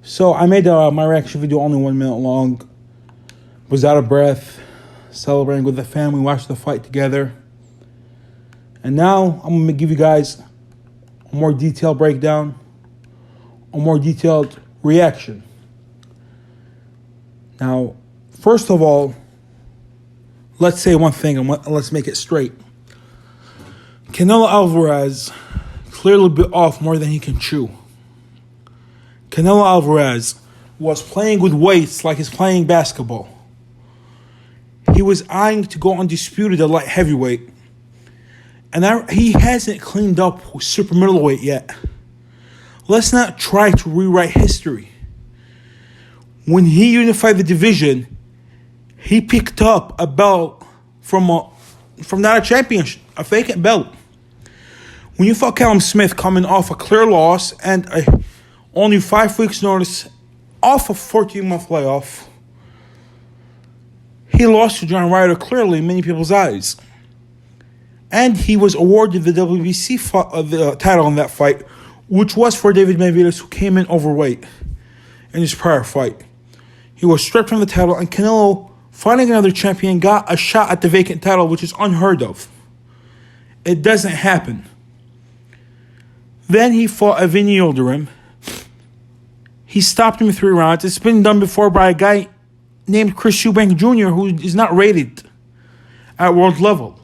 So I made my reaction video only 1 minute long. Was out of breath, celebrating with the family, watched the fight together. And now I'm going to give you guys a more detailed breakdown, a more detailed reaction. Now, first of all, let's say one thing and let's make it straight. Canelo Alvarez clearly bit off more than he can chew. Canelo Alvarez was playing with weights like he's playing basketball. He was eyeing to go undisputed at light heavyweight. And he hasn't cleaned up with super middleweight yet. Let's not try to rewrite history. When he unified the division, he picked up a belt from not a championship, a vacant belt. When you fought Callum Smith coming off a clear loss and only 5 weeks notice off a 14-month layoff, he lost to John Ryder clearly in many people's eyes. And he was awarded the WBC title in that fight, which was for David Benevidez, who came in overweight in his prior fight. He was stripped from the title, and Canelo, fighting another champion, got a shot at the vacant title, which is unheard of. It doesn't happen. Then he fought Vinny Yildirim. He stopped him in 3 rounds. It's been done before by a guy named Chris Eubank Jr., who is not rated at world level.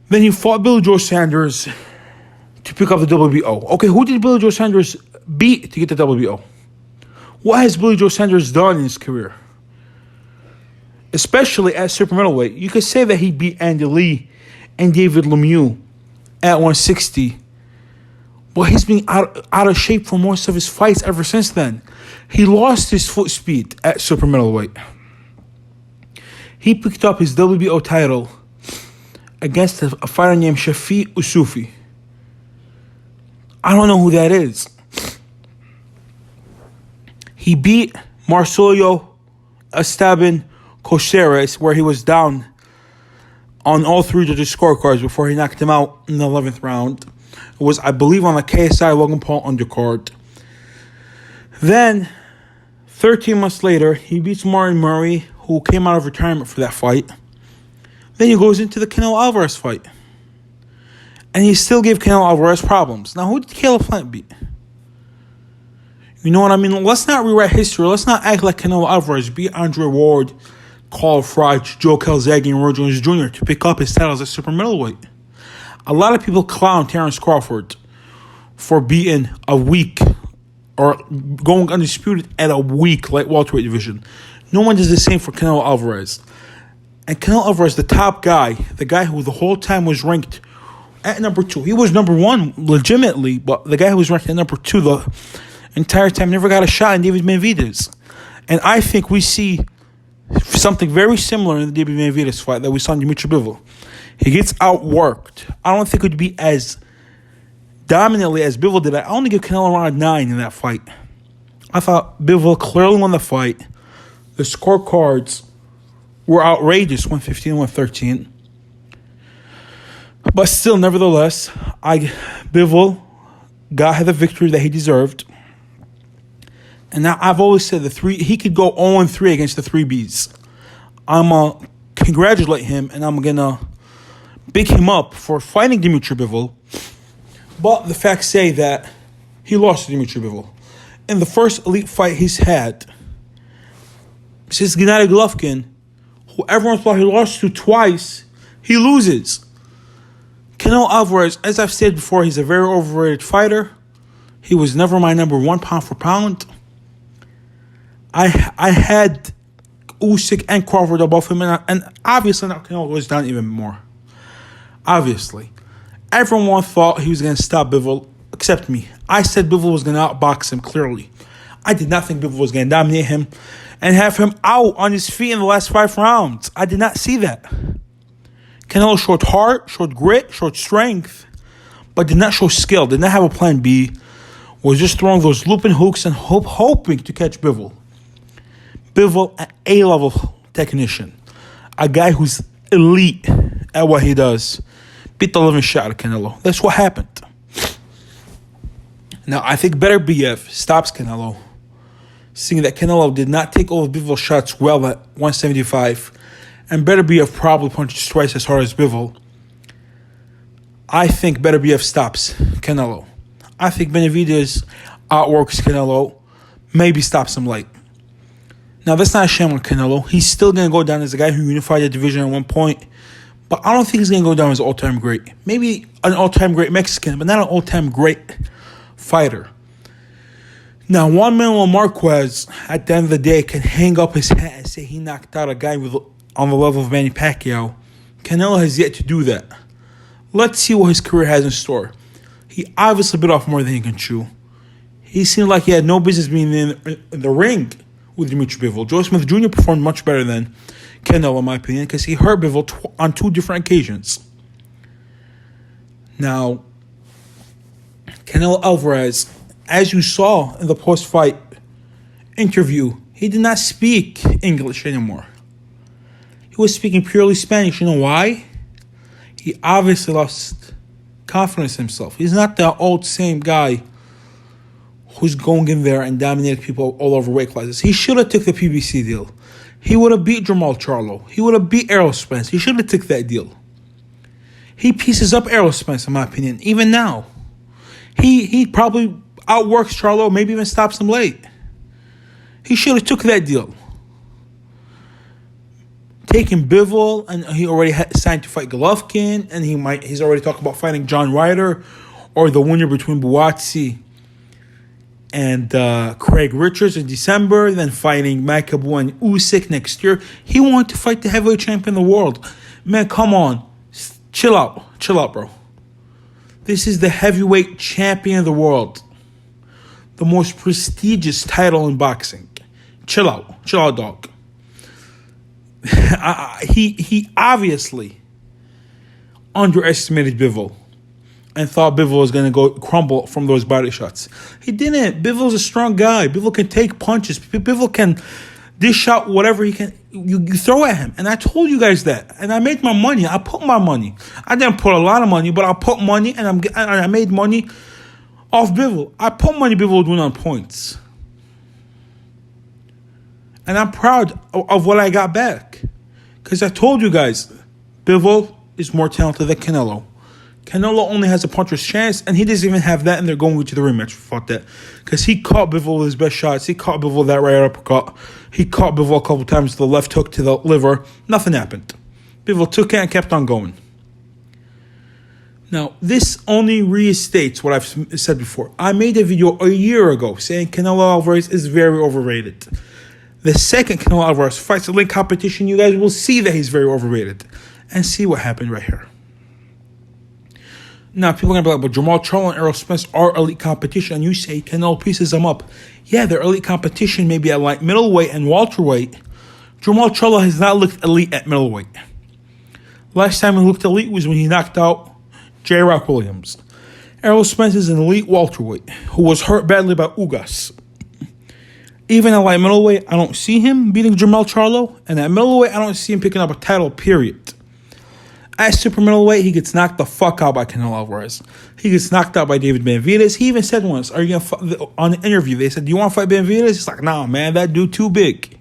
Then he fought Billy Joe Sanders to pick up the WBO. Okay, who did Billy Joe Sanders beat to get the WBO? What has Billy Joe Sanders done in his career? Especially at super middleweight. You could say that he beat Andy Lee and David Lemieux at 160. But he's been out of shape for most of his fights ever since then. He lost his foot speed at super middleweight. He picked up his WBO title against a fighter named Shafi Usufi. I don't know who that is. He beat Marcelo Esteban Coceres, where he was down on all 3 judges' scorecards before he knocked him out in the 11th round. It was, I believe, on the KSI Logan Paul undercard. Then, 13 months later, he beats Martin Murray, who came out of retirement for that fight. Then he goes into the Canelo Alvarez fight. And he still gave Canelo Alvarez problems. Now, who did Caleb Plant beat? You know what I mean? Let's not rewrite history. Let's not act like Canelo Alvarez beat Andre Ward, Carl Fry, Joe Calzaghe, and Roy Jones Jr. to pick up his titles at super middleweight. A lot of people clown Terrence Crawford for beating a weak or going undisputed at a weak light welterweight division. No one does the same for Canelo Alvarez. And Canelo Alvarez, the top guy, the guy who the whole time was ranked at number 2. He was number 1 legitimately, but the guy who was ranked at number 2 the entire time never got a shot in David Benevidez. And I think we see something very similar in the David Benevidez fight that we saw in Dmitry Bivol. He gets outworked. I don't think it would be as dominantly as Bivol did. I only give Canelo around 9 in that fight. I thought Bivol clearly won the fight. The scorecards were outrageous, 115 and 113. But still, nevertheless, Bivol had the victory that he deserved. And now I've always said he could go 0-3 against the 3Bs. I'm going to congratulate him, and I'm going to big him up for fighting Dmitry Bivol. But the facts say that he lost to Dmitry Bivol. In the first elite fight he's had since Gennady Golovkin, who everyone thought he lost to twice, he loses. Canelo Alvarez, as I've said before, he's a very overrated fighter. He was never my number 1 pound for pound. I had Usyk and Crawford above him, and obviously now Canelo goes down even more. Obviously. Everyone thought he was going to stop Bivol, except me. I said Bivol was going to outbox him clearly. I did not think Bivol was going to dominate him and have him out on his feet in the last 5 rounds. I did not see that. Canelo showed heart, showed grit, showed strength, but did not show skill, did not have a plan B, was just throwing those looping hooks and hoping to catch Bivol. Bivol, an A-level technician, a guy who's elite at what he does, beat the living shot of Canelo. That's what happened. Now, I think Beterbiev stops Canelo, seeing that Canelo did not take all of Bivol's shots well at 175, and Beterbiev probably punches twice as hard as Bivol. I think Beterbiev stops Canelo. I think Benevidez outworks Canelo, maybe stops him late. Now, that's not a shame on Canelo. He's still going to go down as a guy who unified the division at one point, but I don't think he's going to go down as an all-time great. Maybe an all-time great Mexican, but not an all-time great fighter. Now, Juan Manuel Marquez, at the end of the day, can hang up his hat and say he knocked out a guy on the level of Manny Pacquiao. Canelo has yet to do that. Let's see what his career has in store. He obviously bit off more than he can chew. He seemed like he had no business being in the ring with Dmitry Bivol. Joe Smith Jr. performed much better than Canelo, in my opinion, because he hurt Bivol on two different occasions. Now, Canelo Alvarez, as you saw in the post-fight interview, he did not speak English anymore. He was speaking purely Spanish. You know why? He obviously lost confidence in himself. He's not the old same guy who's going in there and dominating people all over weight classes. He should have took the PBC deal. He would have beat Jermall Charlo. He would have beat Errol Spence. He should have took that deal. He pieces up Errol Spence, in my opinion, even now. He probably outworks Charlo, maybe even stops him late. He should have took that deal. Taking Bivol, and he already signed to fight Golovkin, and he's already talked about fighting John Ryder, or the winner between Buatsi and Craig Richards in December, then fighting Makabu and Usyk next year. He wanted to fight the heavyweight champion of the world. Man, come on. Chill out, bro. This is the heavyweight champion of the world. The most prestigious title in boxing. Chill out, dog. He obviously underestimated Bivol and thought Bivol was going to go crumble from those body shots. He didn't. Bivol's a strong guy. Bivol can take punches. Bivol can dish out whatever he can. You throw at him. And I told you guys that. And I made my money. I put my money. I didn't put a lot of money, but I put money, and I made money off Bivol. I put money Bivol doing on points. And I'm proud of what I got back. Because I told you guys, Bivol is more talented than Canelo. Canelo only has a puncher's chance, and he doesn't even have that, and they're going to the rematch. Fuck that. Because he caught Bivol with his best shots. He caught Bivol that right uppercut. He caught Bivol a couple times with the left hook to the liver. Nothing happened. Bivol took it and kept on going. Now, this only restates what I've said before. I made a video a year ago saying Canelo Alvarez is very overrated. The second Canelo Alvarez fights a link competition, you guys will see that he's very overrated. And see what happened right here. Now, people are going to be like, but Jermall Charlo and Errol Spence are elite competition, and you say Canelo pieces them up. Yeah, they're elite competition maybe at light middleweight and welterweight. Jermall Charlo has not looked elite at middleweight. Last time he looked elite was when he knocked out J. Rock Williams. Errol Spence is an elite welterweight who was hurt badly by Ugas. Even at light middleweight, I don't see him beating Jermall Charlo, and at middleweight, I don't see him picking up a title, period. At super middleweight, he gets knocked the fuck out by Canelo Alvarez. He gets knocked out by David Benevidez. He even said once, "Are you gonna on the interview?" They said, "Do you want to fight Benevidez?" He's like, "Nah, man, that dude too big."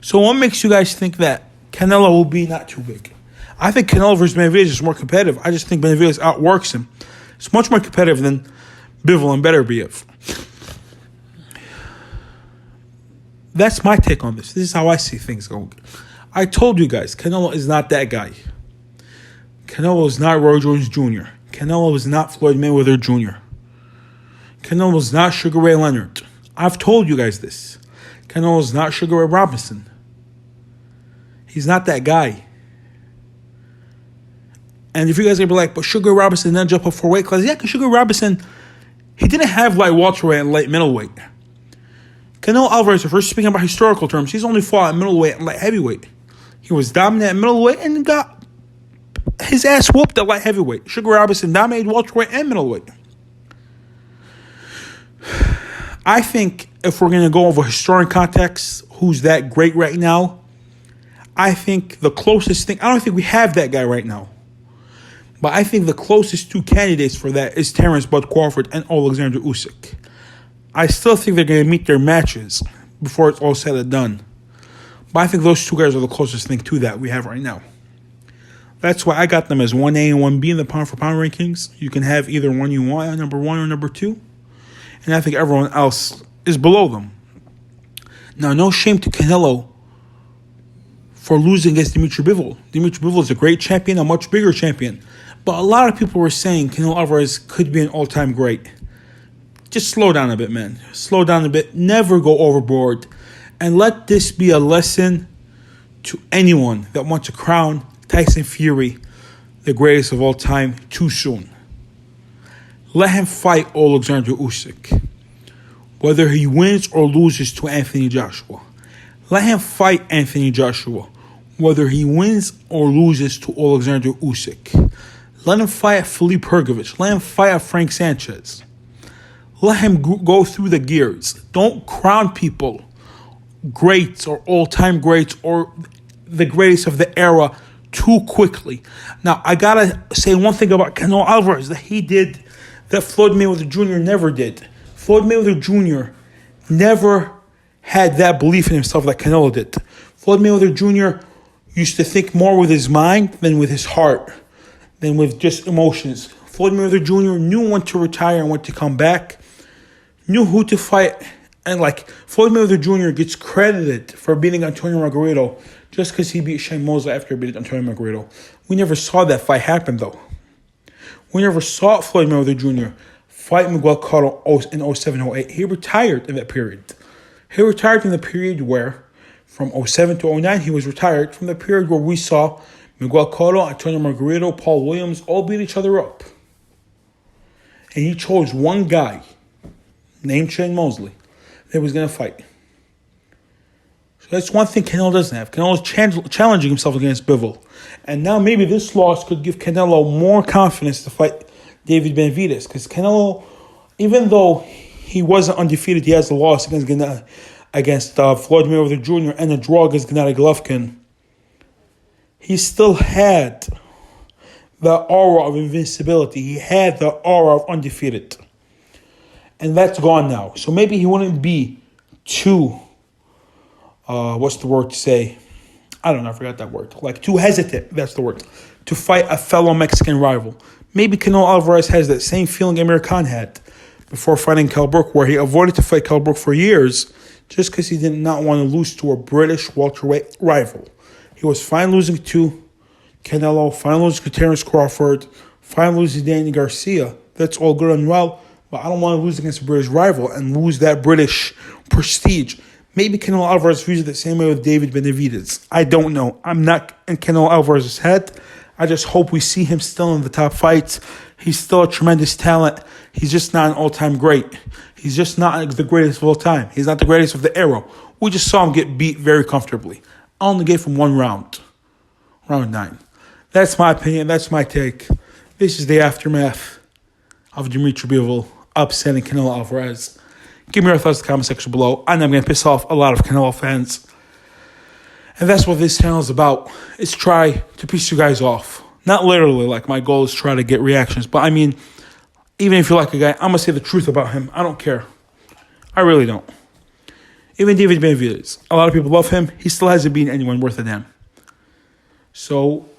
So what makes you guys think that Canelo will be not too big? I think Canelo versus Benevidez is more competitive. I just think Benevidez outworks him. It's much more competitive than Bivol and Beterbiev. That's my take on this. This is how I see things going. I told you guys, Canelo is not that guy. Canelo is not Roy Jones Jr. Canelo is not Floyd Mayweather Jr. Canelo is not Sugar Ray Leonard. I've told you guys this. Canelo is not Sugar Ray Robinson. He's not that guy. And if you guys are going to be like, but Sugar Ray Robinson didn't jump up for weight class. Yeah, because Sugar Ray Robinson, he didn't have light welterweight and light middleweight. Canelo Alvarez, if we're speaking about historical terms, he's only fought at middleweight and light heavyweight. He was dominant at middleweight and got his ass whooped at light heavyweight. Sugar Ray Robinson dominated welterweight and middleweight. I think if we're going to go over historic context, who's that great right now, I think the closest thing, I don't think we have that guy right now. But I think the closest two candidates for that is Terence Bud Crawford and Alexander Usyk. I still think they're going to meet their matches before it's all said and done. But I think those two guys are the closest thing to that we have right now. That's why I got them as 1A and 1B in the pound-for-pound rankings. You can have either one you want, number 1 or number 2. And I think everyone else is below them. Now, no shame to Canelo for losing against Dmitry Bivol. Dmitry Bivol is a great champion, a much bigger champion. But a lot of people were saying Canelo Alvarez could be an all-time great. Just slow down a bit, man. Slow down a bit. Never go overboard. And let this be a lesson to anyone that wants to crown Tyson Fury the greatest of all time too soon. Let him fight Alexander Usyk, whether he wins or loses to Anthony Joshua. Let him fight Anthony Joshua, whether he wins or loses to Alexander Usyk. Let him fight Felipe Hergovich. Let him fight Frank Sanchez. Let him go through the gears. Don't crown people greats or all-time greats or the greatest of the era too quickly. Now, I gotta say one thing about Canelo Alvarez that he did that Floyd Mayweather Jr. never did. Floyd Mayweather Jr. never had that belief in himself that Canelo did. Floyd Mayweather Jr. used to think more with his mind than with his heart, than with just emotions. Floyd Mayweather Jr. knew when to retire and when to come back, knew who to fight. And Floyd Mayweather Jr. gets credited for beating Antonio Margarito just because he beat Shane Mosley after beating Antonio Margarito. We never saw that fight happen, though. We never saw Floyd Mayweather Jr. fight Miguel Cotto in 07-08. He retired in that period. He retired in the period where, from 07 to 09, he was retired from the period where we saw Miguel Cotto, Antonio Margarito, Paul Williams all beat each other up. And he chose one guy named Shane Mosley that was going to fight. So that's one thing Canelo doesn't have. Canelo's challenging himself against Bivol. And now maybe this loss could give Canelo more confidence to fight David Benevidez. Because Canelo, even though he wasn't undefeated, he has a loss against Floyd Mayweather Jr. and a draw against Gennady Golovkin. He still had the aura of invincibility. He had the aura of undefeated. And that's gone now. So maybe he wouldn't be too, what's the word to say? I don't know, I forgot that word. Too hesitant, that's the word, to fight a fellow Mexican rival. Maybe Canelo Alvarez has that same feeling Amir Khan had before fighting Kell Brook, where he avoided to fight Kell Brook for years just because he did not want to lose to a British welterweight rival. He was fine losing to Canelo, fine losing to Terence Crawford, fine losing to Danny Garcia. That's all good and well, but I don't want to lose against a British rival and lose that British prestige. Maybe Canelo Alvarez views it the same way with David Benevidez. I don't know. I'm not in Canelo Alvarez's head. I just hope we see him still in the top fights. He's still a tremendous talent. He's just not an all-time great. He's just not the greatest of all time. He's not the greatest of the era. We just saw him get beat very comfortably. I only gave him one round. Round 9. That's my opinion. That's my take. This is the aftermath of Dmitry Bivol upsetting Canelo Alvarez. Give me your thoughts in the comment section below. I know I'm going to piss off a lot of Canelo fans. And that's what this channel is about. It's try to piss you guys off. Not literally, my goal is try to get reactions. But I mean, even if you like a guy, I'm going to say the truth about him. I don't care. I really don't. Even David Benevidez. A lot of people love him. He still hasn't beaten anyone worth a damn. So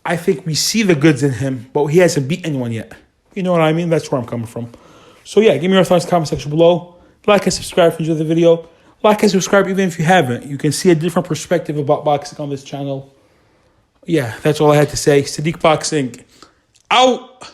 I think we see the goods in him, but he hasn't beat anyone yet. You know what I mean? That's where I'm coming from. So yeah, give me your thoughts in the comment section below. Like and subscribe if you enjoyed the video. Like and subscribe even if you haven't. You can see a different perspective about boxing on this channel. Yeah, that's all I had to say. Sadiq Boxing, out!